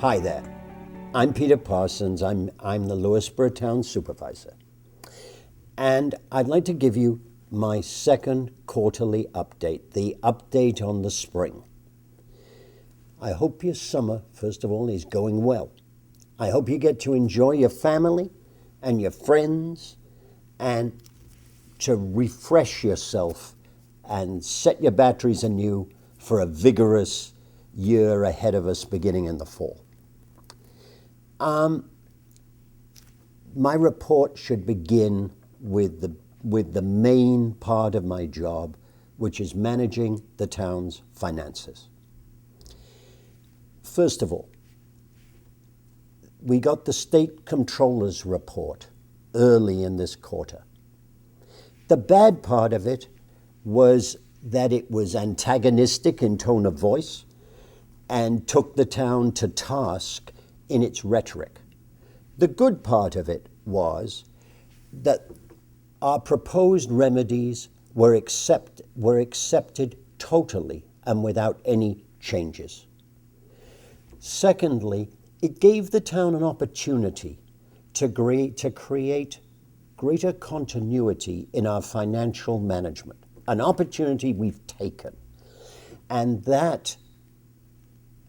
Hi there, I'm Peter Parsons. I'm the Lewisboro Town Supervisor. And I'd like to give you my second quarterly update, the update on the spring. I hope your summer, first of all, is going well. I hope you get to enjoy your family and your friends and to refresh yourself and set your batteries anew for a vigorous year ahead of us beginning in the fall. My report should begin with the main part of my job, which is managing the town's finances. First of all, we got the state comptroller's report early in this quarter. The bad part of it was that it was antagonistic in tone of voice and took the town to task in its rhetoric. The good part of it was that our proposed remedies were accepted totally and without any changes. Secondly, it gave the town an opportunity to create greater continuity in our financial management, an opportunity we've taken. And that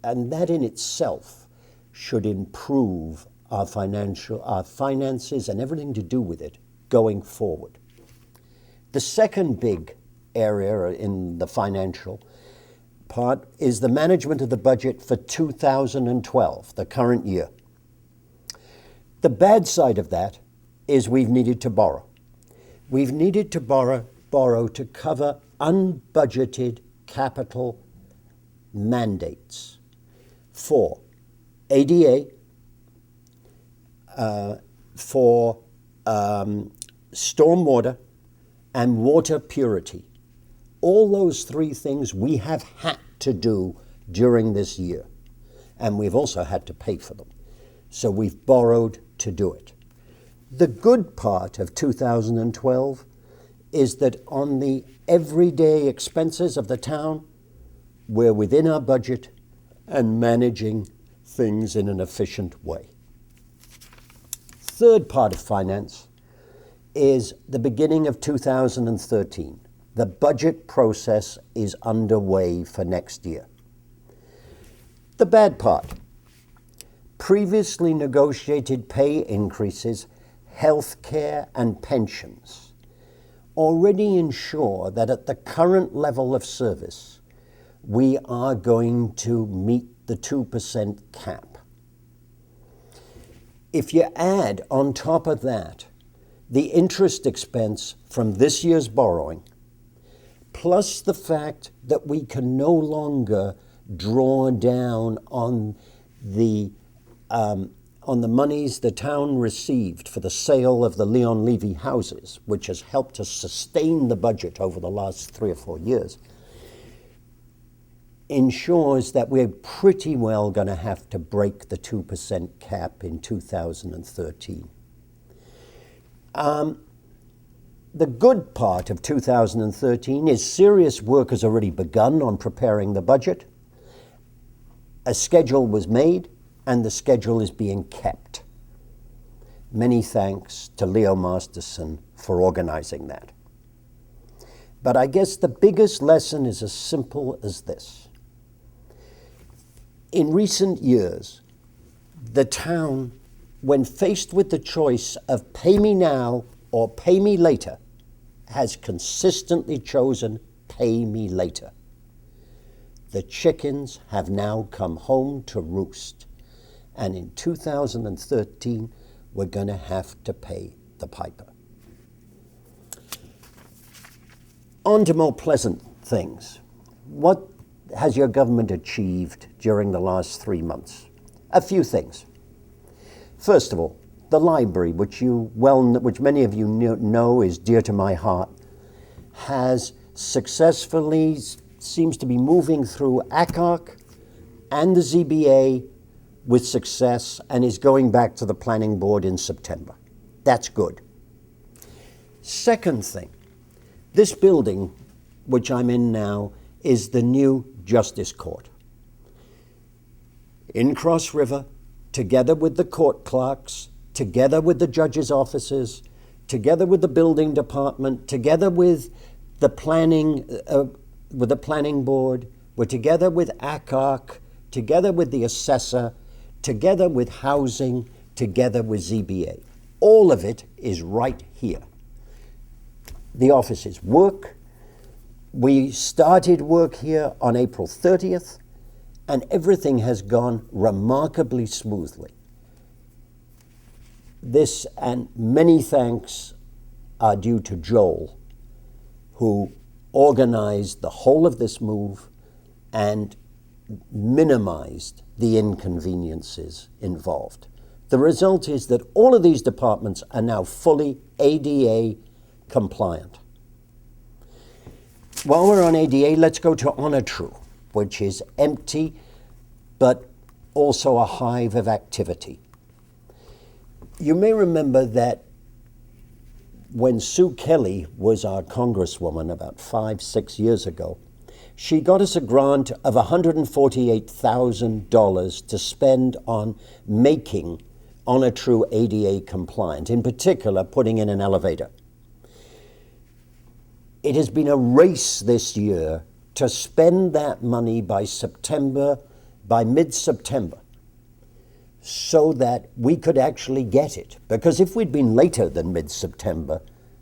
in itself should improve our finances and everything to do with it going forward. The second big area in the financial part is the management of the budget for 2012, the current year. The bad side of that is we've needed to borrow. We've needed to borrow to cover unbudgeted capital mandates for ADA, for stormwater and water purity. All those three things we have had to do during this year, and we've also had to pay for them. So we've borrowed to do it. The good part of 2012 is that on the everyday expenses of the town, we're within our budget and managing things in an efficient way. Third part of finance is the beginning of 2013. The budget process is underway for next year. The bad part, previously negotiated pay increases, health care and pensions already ensure that at the current level of service, we are going to meet the 2% cap. If you add on top of that the interest expense from this year's borrowing, plus the fact that we can no longer draw down on the monies the town received for the sale of the Leon Levy houses, which has helped us sustain the budget over the last 3 or 4 years, ensures that we're pretty well going to have to break the 2% cap in 2013. The good part of 2013 is serious work has already begun on preparing the budget. A schedule was made, and the schedule is being kept. Many thanks to Leo Masterson for organizing that. But I guess the biggest lesson is as simple as this. In recent years, the town, when faced with the choice of pay me now or pay me later, has consistently chosen pay me later. The chickens have now come home to roost, and in 2013, we're going to have to pay the piper. On to more pleasant things. What has your government achieved during the last 3 months? A few things. First of all, the library, which many of you know is dear to my heart, has successfully seems to be moving through ACARC and the ZBA with success and is going back to the planning board in September. That's good. Second thing, this building, which I'm in now, is the new Justice Court. in Cross River, together with the court clerks, together with the judges' offices, together with the building department, together with the planning board, we're together with ACARC, together with the assessor, together with housing, together with ZBA. All of it is right here. The offices work. We started work here on April 30th, and everything has gone remarkably smoothly. This and many thanks are due to Joel, who organized the whole of this move and minimized the inconveniences involved. The result is that all of these departments are now fully ADA compliant. While we're on ADA, let's go to Honor True, which is empty, but also a hive of activity. You may remember that when Sue Kelly was our congresswoman about 5-6 years ago, she got us a grant of $148,000 to spend on making Honor True ADA compliant, in particular putting in an elevator. It has been a race this year to spend that money by mid-September, so that we could actually get it. Because if we'd been later than mid-September,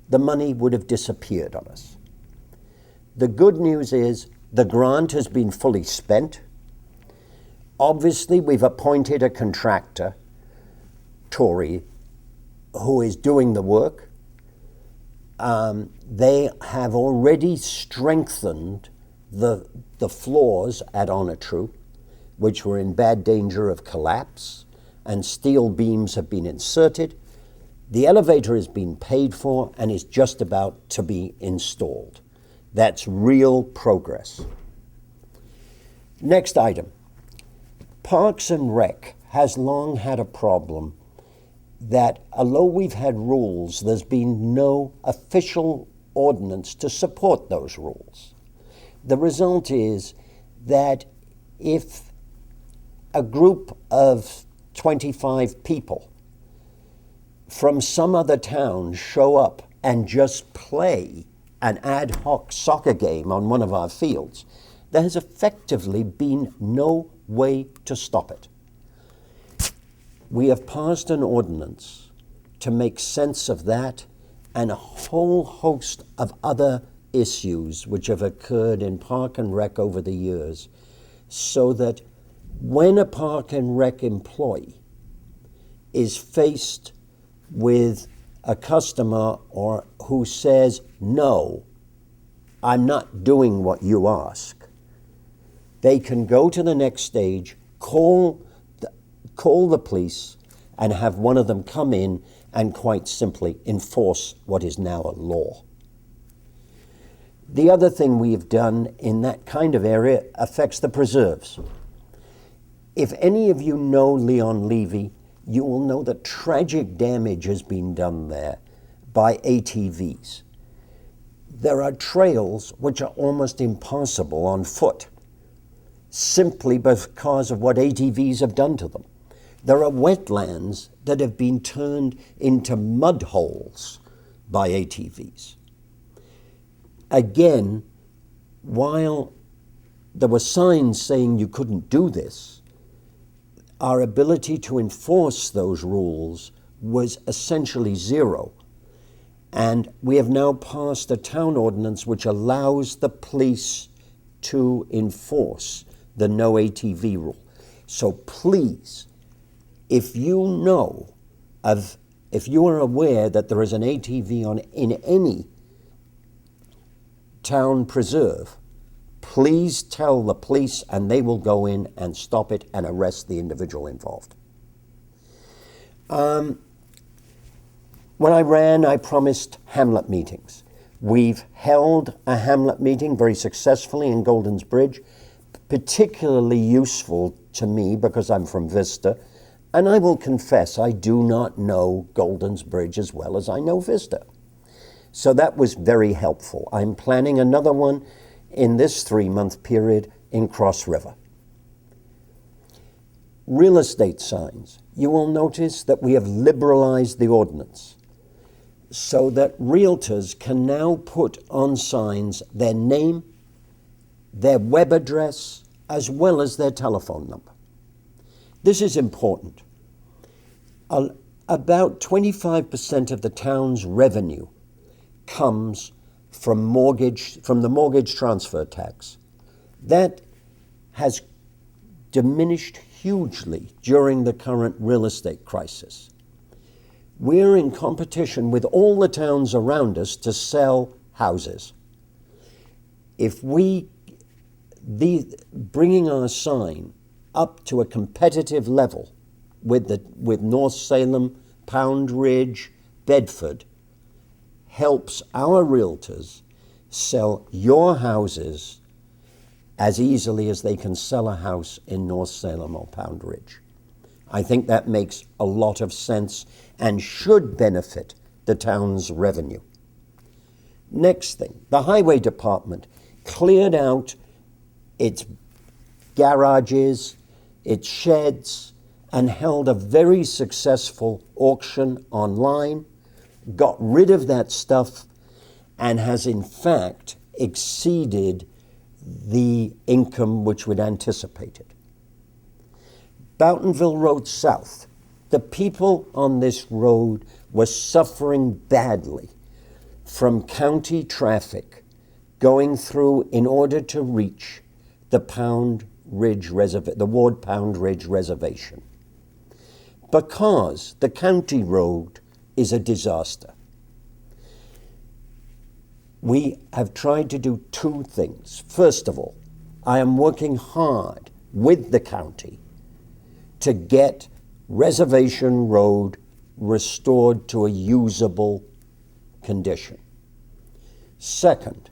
the money would have disappeared on us. The good news is the grant has been fully spent. Obviously, we've appointed a contractor, Tory, who is doing the work. They have already strengthened the floors at Honor True, which were in bad danger of collapse, and steel beams have been inserted. The elevator has been paid for and is just about to be installed. That's real progress. Next item. Parks and Rec has long had a problem that although we've had rules, there's been no official ordinance to support those rules. The result is that if a group of 25 people from some other town show up and just play an ad hoc soccer game on one of our fields, there has effectively been no way to stop it. We have passed an ordinance to make sense of that and a whole host of other issues which have occurred in Park and Rec over the years, so that when a Park and Rec employee is faced with a customer or who says, no, I'm not doing what you ask, they can go to the next stage, call the police, and have one of them come in and quite simply enforce what is now a law. The other thing we've done in that kind of area affects the preserves. If any of you know Leon Levy, you will know that tragic damage has been done there by ATVs. There are trails which are almost impossible on foot, simply because of what ATVs have done to them. There are wetlands that have been turned into mud holes by ATVs. Again, while there were signs saying you couldn't do this, our ability to enforce those rules was essentially zero. And we have now passed a town ordinance which allows the police to enforce the no ATV rule. So please, if you are aware that there is an ATV in any town preserve, please tell the police and they will go in and stop it and arrest the individual involved. When I ran, I promised Hamlet meetings. We've held a Hamlet meeting very successfully in Golden's Bridge, particularly useful to me because I'm from Vista, and I will confess I do not know Golden's Bridge as well as I know Vista. So that was very helpful. I'm planning another one in this 3-month period in Cross River. Real estate signs. You will notice that we have liberalized the ordinance so that realtors can now put on signs their name, their web address, as well as their telephone number. This is important. About 25% of the town's revenue comes from the mortgage transfer tax. That has diminished hugely during the current real estate crisis. We're in competition with all the towns around us to sell houses. If bringing our sign up to a competitive level with North Salem, Pound Ridge, Bedford, helps our realtors sell your houses as easily as they can sell a house in North Salem or Pound Ridge. I think that makes a lot of sense and should benefit the town's revenue. Next thing, the highway department cleared out its garages, its sheds, and held a very successful auction online, got rid of that stuff, and has in fact exceeded the income which we'd anticipated. Boutonville Road South. The people on this road were suffering badly from county traffic going through in order to reach the Ward Pound Ridge Reservation, because the county road is a disaster. We have tried to do two things. First of all, I am working hard with the county to get Reservation Road restored to a usable condition. Second,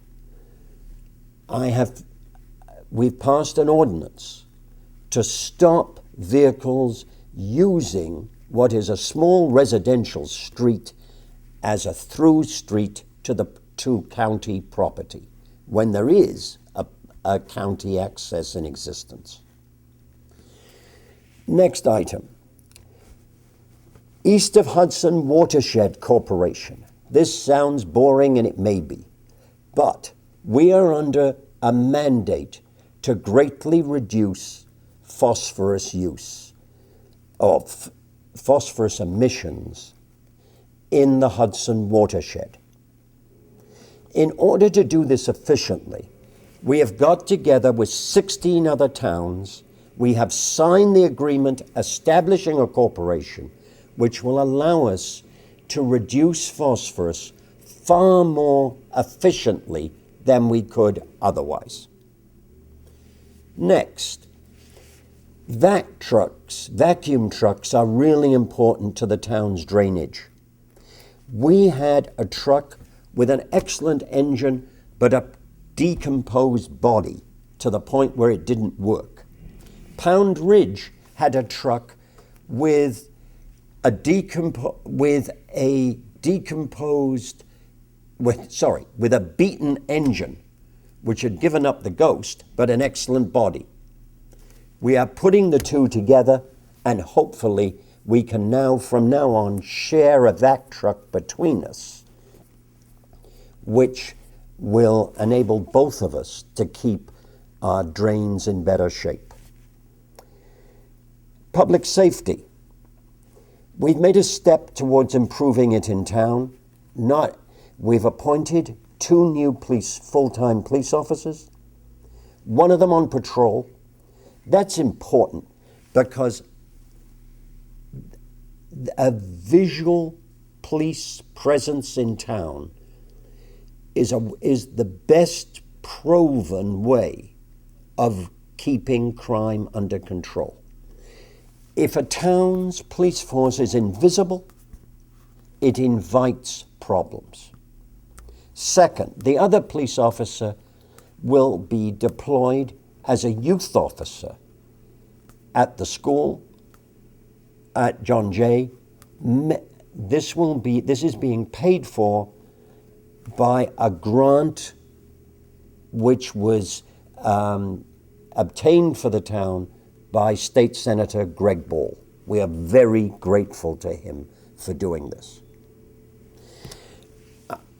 we've passed an ordinance to stop vehicles using what is a small residential street as a through street to county property when there is a county access in existence. Next item. East of Hudson Watershed Corporation. This sounds boring, and it may be, but we are under a mandate to greatly reduce phosphorus use or phosphorus emissions in the Hudson watershed. In order to do this efficiently, we have got together with 16 other towns. We have signed the agreement establishing a corporation which will allow us to reduce phosphorus far more efficiently than we could otherwise. Next, vacuum trucks are really important to the town's drainage. We had a truck with an excellent engine, but a decomposed body to the point where it didn't work. Pound Ridge had a truck with a beaten engine, which had given up the ghost, but an excellent body. We are putting the two together, and hopefully we can now, from now on, share a vac truck between us, which will enable both of us to keep our drains in better shape. Public safety. We've made a step towards improving it in town. We've appointed 2 new full-time police officers, one of them on patrol. That's important because a visual police presence in town is the best proven way of keeping crime under control. If a town's police force is invisible, it invites problems. Second, the other police officer will be deployed as a youth officer at the school, at John Jay. This is being paid for by a grant which was obtained for the town by State Senator Greg Ball. We are very grateful to him for doing this.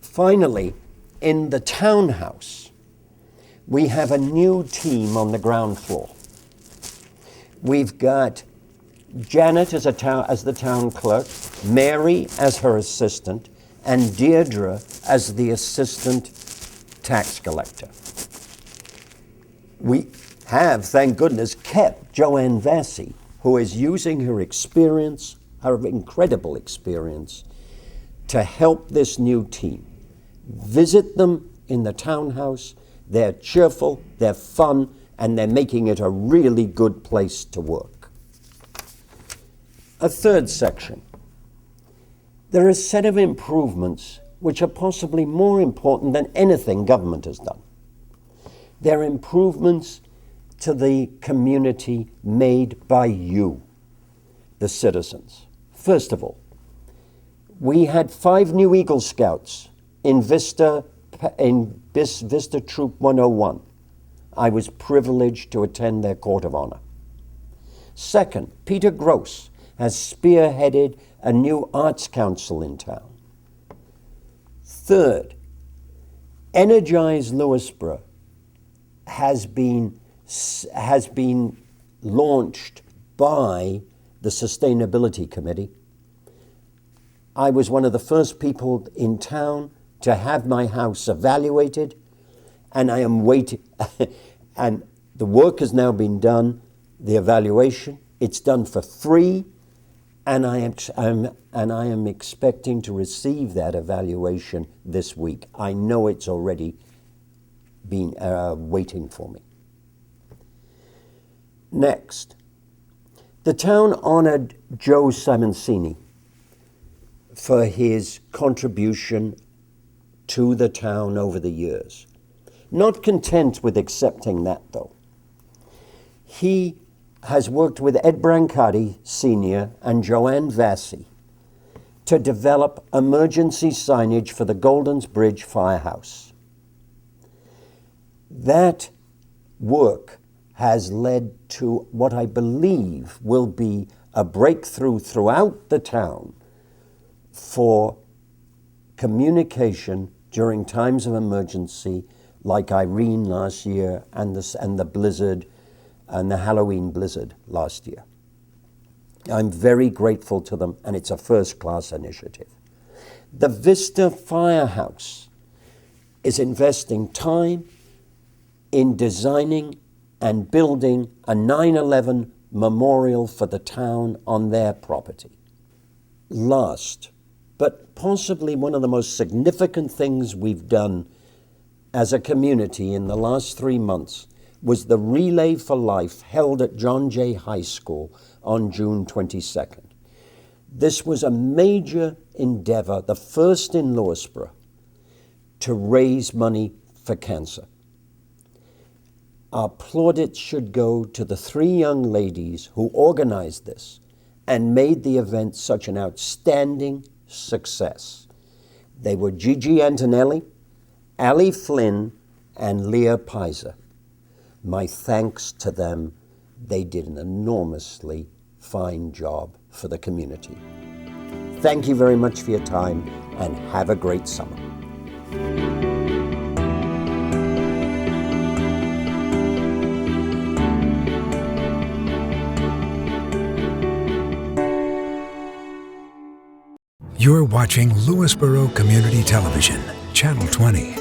Finally, in the townhouse, we have a new team on the ground floor. We've got Janet as the town clerk, Mary as her assistant, and Deirdre as the assistant tax collector. We have, thank goodness, kept Joanne Vassy, who is using her experience, her incredible experience, to help this new team. Visit them in the townhouse. They're cheerful, they're fun, and they're making it a really good place to work. A third section. There are a set of improvements which are possibly more important than anything government has done. They're improvements to the community made by you, the citizens. First of all, we had 5 new Eagle Scouts in Vista Troop 101. I was privileged to attend their court of honor. Second, Peter Gross has spearheaded a new arts council in town. Third, Energize Lewisboro has been launched by the Sustainability Committee. I was one of the first people in town to have my house evaluated, and I am waiting. And the work has now been done, the evaluation. It's done for free, and I am expecting to receive that evaluation this week. I know it's already been waiting for me. Next, the town honored Joe Simoncini for his contribution to the town over the years. Not content with accepting that, though, he has worked with Ed Brancardi Sr. and Joanne Vassy to develop emergency signage for the Goldens Bridge Firehouse. That work has led to what I believe will be a breakthrough throughout the town for communication during times of emergency, like Irene last year and the blizzard and the Halloween blizzard last year. I'm very grateful to them, and it's a first-class initiative. The Vista Firehouse is investing time in designing and building a 9/11 memorial for the town on their property. Last, but possibly one of the most significant things we've done as a community in the last 3 months was the Relay for Life held at John Jay High School on June 22nd. This was a major endeavor, the first in Lewisboro, to raise money for cancer. Our plaudits should go to the 3 young ladies who organized this and made the event such an outstanding success. They were Gigi Antonelli, Allie Flynn, and Leah Pizer. My thanks to them. They did an enormously fine job for the community. Thank you very much for your time, and have a great summer. You're watching Lewisboro Community Television, Channel 20.